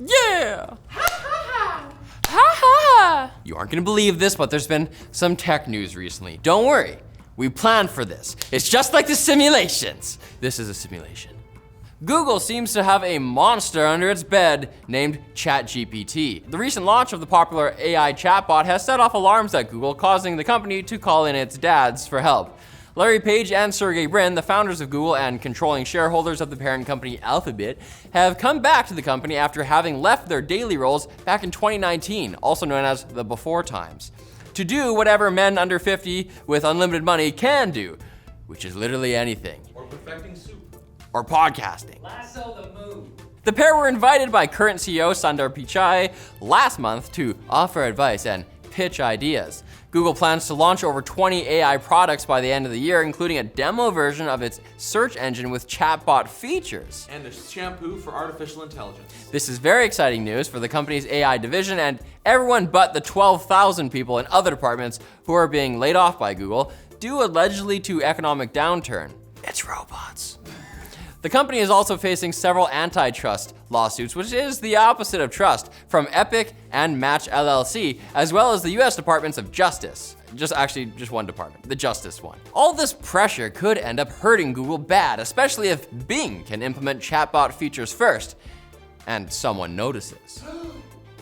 Yeah! Ha ha! You aren't gonna believe this, but there's been some tech news recently. Don't worry, we planned for this. It's just like the simulations. This is a simulation. Google seems to have a monster under its bed named ChatGPT. The recent launch of the popular AI chatbot has set off alarms at Google, causing the company to call in its dads for help. Larry Page and Sergey Brin, the founders of Google and controlling shareholders of the parent company Alphabet, have come back to the company after having left their daily roles back in 2019, also known as the before times, to do whatever men under 50 with unlimited money can do, which is literally anything. Or perfecting soup. Or podcasting. Lasso the moon. The pair were invited by current CEO Sundar Pichai last month to offer advice and pitch ideas. Google plans to launch over 20 AI products by the end of the year, including a demo version of its search engine with chatbot features. And a shampoo for artificial intelligence. This is very exciting news for the company's AI division and everyone but the 12,000 people in other departments who are being laid off by Google, due allegedly to economic downturn. It's robots. The company is also facing several antitrust lawsuits, which is the opposite of trust, from Epic and Match LLC, as well as the US Departments of Justice. Just one department, the Justice one. All this pressure could end up hurting Google bad, especially if Bing can implement chatbot features first, and someone notices.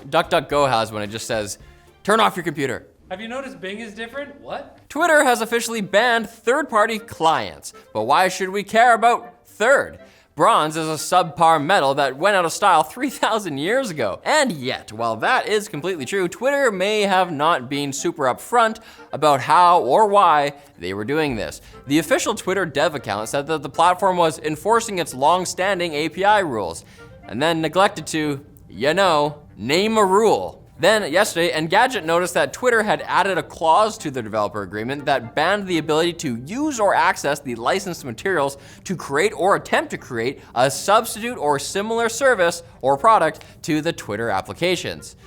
DuckDuckGo has one, it just says, turn off your computer. Have you noticed Bing is different? What? Twitter has officially banned third-party clients, but why should we care about third? Bronze is a subpar metal that went out of style 3,000 years ago. And yet, while that is completely true, Twitter may have not been super upfront about how or why they were doing this. The official Twitter dev account said that the platform was enforcing its long-standing API rules, and then neglected to, name a rule. Then yesterday, Engadget noticed that Twitter had added a clause to the developer agreement that banned the ability to use or access the licensed materials to create or attempt to create a substitute or similar service or product to the Twitter applications.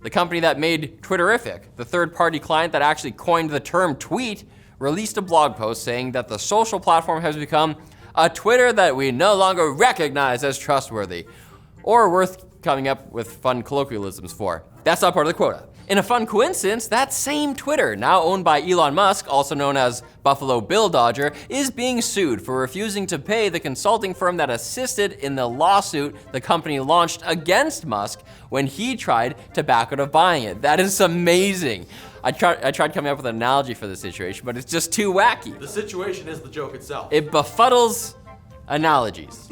The company that made Twitterific, the third-party client that actually coined the term tweet, released a blog post saying that the social platform has become a Twitter that we no longer recognize as trustworthy or worth coming up with fun colloquialisms for. That's not part of the quota. In a fun coincidence, that same Twitter, now owned by Elon Musk, also known as Buffalo Bill Dodger, is being sued for refusing to pay the consulting firm that assisted in the lawsuit the company launched against Musk when he tried to back out of buying it. That is amazing. I tried coming up with an analogy for this situation, but it's just too wacky. The situation is the joke itself. It befuddles analogies.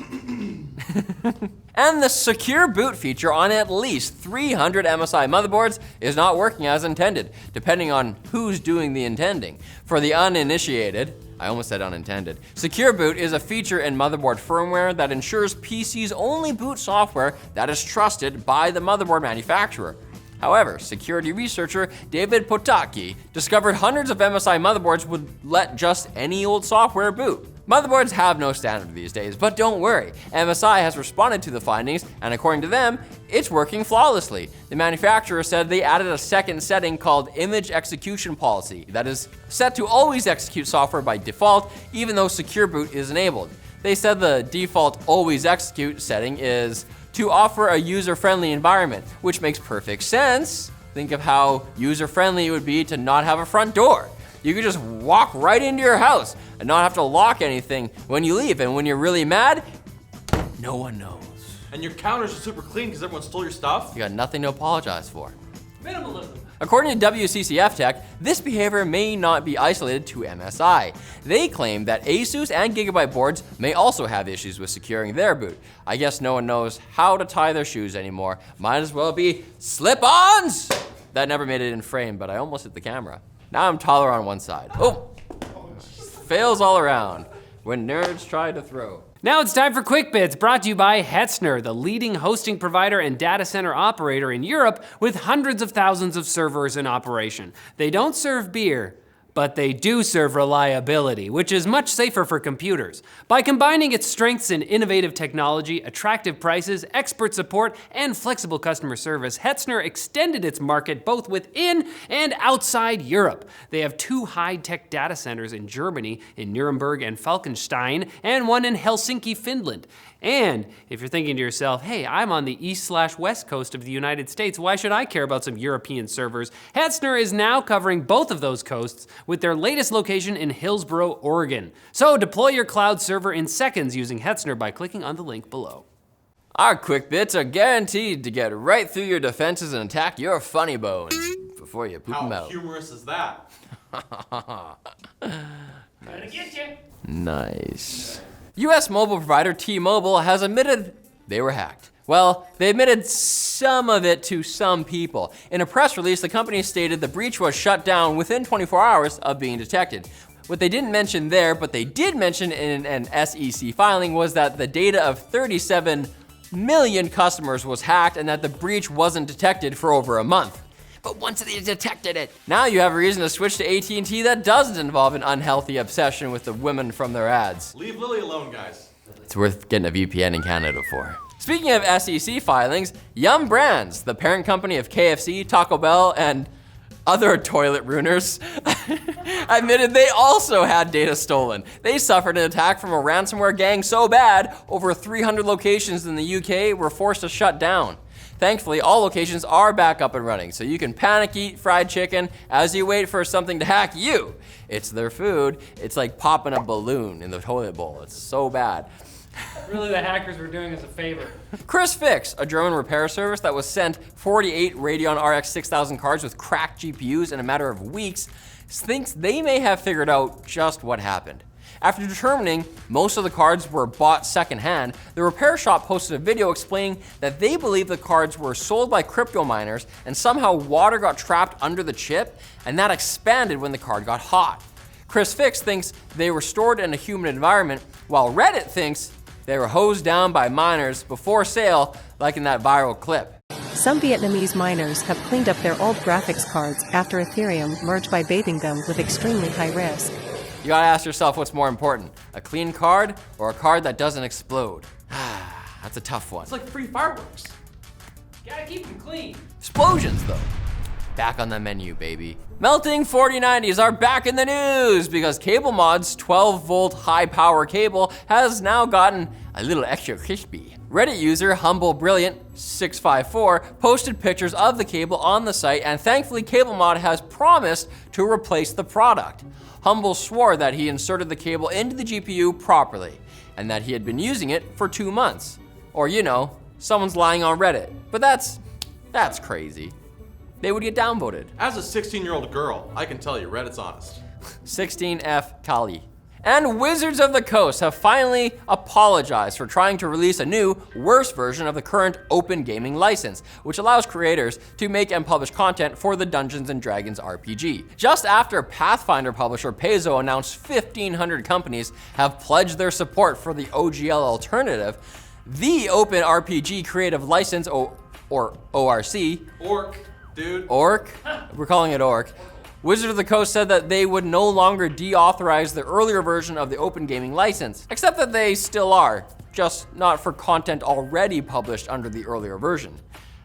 And the secure boot feature on at least 300 MSI motherboards is not working as intended, depending on who's doing the intending. For the uninitiated, I almost said unintended, secure boot is a feature in motherboard firmware that ensures PCs only boot software that is trusted by the motherboard manufacturer. However, security researcher David Potocki discovered hundreds of MSI motherboards would let just any old software boot. Motherboards have no standard these days, but don't worry. MSI has responded to the findings, and according to them, it's working flawlessly. The manufacturer said they added a second setting called Image Execution Policy that is set to always execute software by default, even though Secure Boot is enabled. They said the default Always Execute setting is to offer a user-friendly environment, which makes perfect sense. Think of how user-friendly it would be to not have a front door. You could just walk right into your house and not have to lock anything when you leave. And when you're really mad, no one knows. And your counters are super clean because everyone stole your stuff. You got nothing to apologize for. Minimalism. According to WCCF Tech, this behavior may not be isolated to MSI. They claim that Asus and Gigabyte boards may also have issues with securing their boot. I guess no one knows how to tie their shoes anymore. Might as well be slip-ons! That never made it in frame, but I almost hit the camera. Now I'm taller on one side. Oh! Fails all around when nerds try to throw. Now it's time for Quick Bits, brought to you by Hetzner, the leading hosting provider and data center operator in Europe with hundreds of thousands of servers in operation. They don't serve beer, but they do serve reliability, which is much safer for computers. By combining its strengths in innovative technology, attractive prices, expert support, and flexible customer service, Hetzner extended its market both within and outside Europe. They have 2 high-tech data centers in Germany, in Nuremberg and Falkenstein, and one in Helsinki, Finland. And if you're thinking to yourself, hey, I'm on the east/west coast of the United States, why should I care about some European servers? Hetzner is now covering both of those coasts with their latest location in Hillsboro, Oregon. So deploy your cloud server in seconds using Hetzner by clicking on the link below. Our quick bits are guaranteed to get right through your defenses and attack your funny bones before you poop them How out. humorous is that? Gonna get you. Nice. US mobile provider T-Mobile has admitted they were hacked. Well, they admitted some of it to some people. In a press release, the company stated the breach was shut down within 24 hours of being detected. What they didn't mention there, but they did mention in an SEC filing, was that the data of 37 million customers was hacked and that the breach wasn't detected for over a month. But once they detected it, now you have a reason to switch to AT&T that doesn't involve an unhealthy obsession with the women from their ads. Leave Lily alone, guys. It's worth getting a VPN in Canada for. Speaking of SEC filings, Yum Brands, the parent company of KFC, Taco Bell, and other toilet ruiners, admitted they also had data stolen. They suffered an attack from a ransomware gang so bad, over 300 locations in the UK were forced to shut down. Thankfully, all locations are back up and running, so you can panic eat fried chicken as you wait for something to hack you. It's their food. It's like popping a balloon in the toilet bowl. It's so bad. Really, the hackers were doing us a favor. Chris Fix, a German repair service that was sent 48 Radeon RX 6000 cards with cracked GPUs in a matter of weeks, thinks they may have figured out just what happened. After determining most of the cards were bought secondhand, the repair shop posted a video explaining that they believe the cards were sold by crypto miners and somehow water got trapped under the chip and that expanded when the card got hot. Chris Fix thinks they were stored in a humid environment, while Reddit thinks they were hosed down by miners before sale, like in that viral clip. Some Vietnamese miners have cleaned up their old graphics cards after Ethereum merged by bathing them with extremely high risk. You gotta ask yourself what's more important, a clean card or a card that doesn't explode? That's a tough one. It's like free fireworks. Gotta keep them clean. Explosions though. Back on the menu, baby. Melting 4090s are back in the news because Cablemod's 12-volt high-power cable has now gotten a little extra crispy. Reddit user HumbleBrilliant654 posted pictures of the cable on the site, and thankfully Cablemod has promised to replace the product. Humble swore that he inserted the cable into the GPU properly and that he had been using it for 2 months. Or, you know, someone's lying on Reddit. But that's crazy. They would get downvoted. As a 16-year-old girl, I can tell you Reddit's honest. 16F Kali. And Wizards of the Coast have finally apologized for trying to release a new, worse version of the current open gaming license, which allows creators to make and publish content for the Dungeons & Dragons RPG. Just after Pathfinder publisher Paizo announced 1,500 companies have pledged their support for the OGL alternative, the Open RPG Creative License, or ORC, Dude. Orc? We're calling it Orc. Wizards of the Coast said that they would no longer deauthorize the earlier version of the open gaming license, except that they still are, just not for content already published under the earlier version.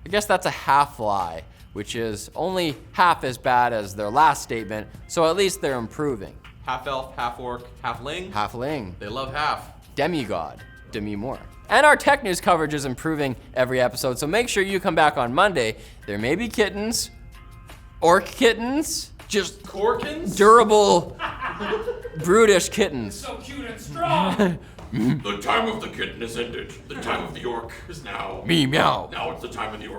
I guess that's a half lie, which is only half as bad as their last statement, so at least they're improving. Half elf, half orc, half ling. Halfling. They love half. Demigod. Demi Moore. And our tech news coverage is improving every episode, so make sure you come back on Monday. There may be kittens, orc kittens, just Corkins? durable, brutish kittens. So cute and strong. The time of the kitten is ended. The time of the orc is now. Me meow. Now it's the time of the orc.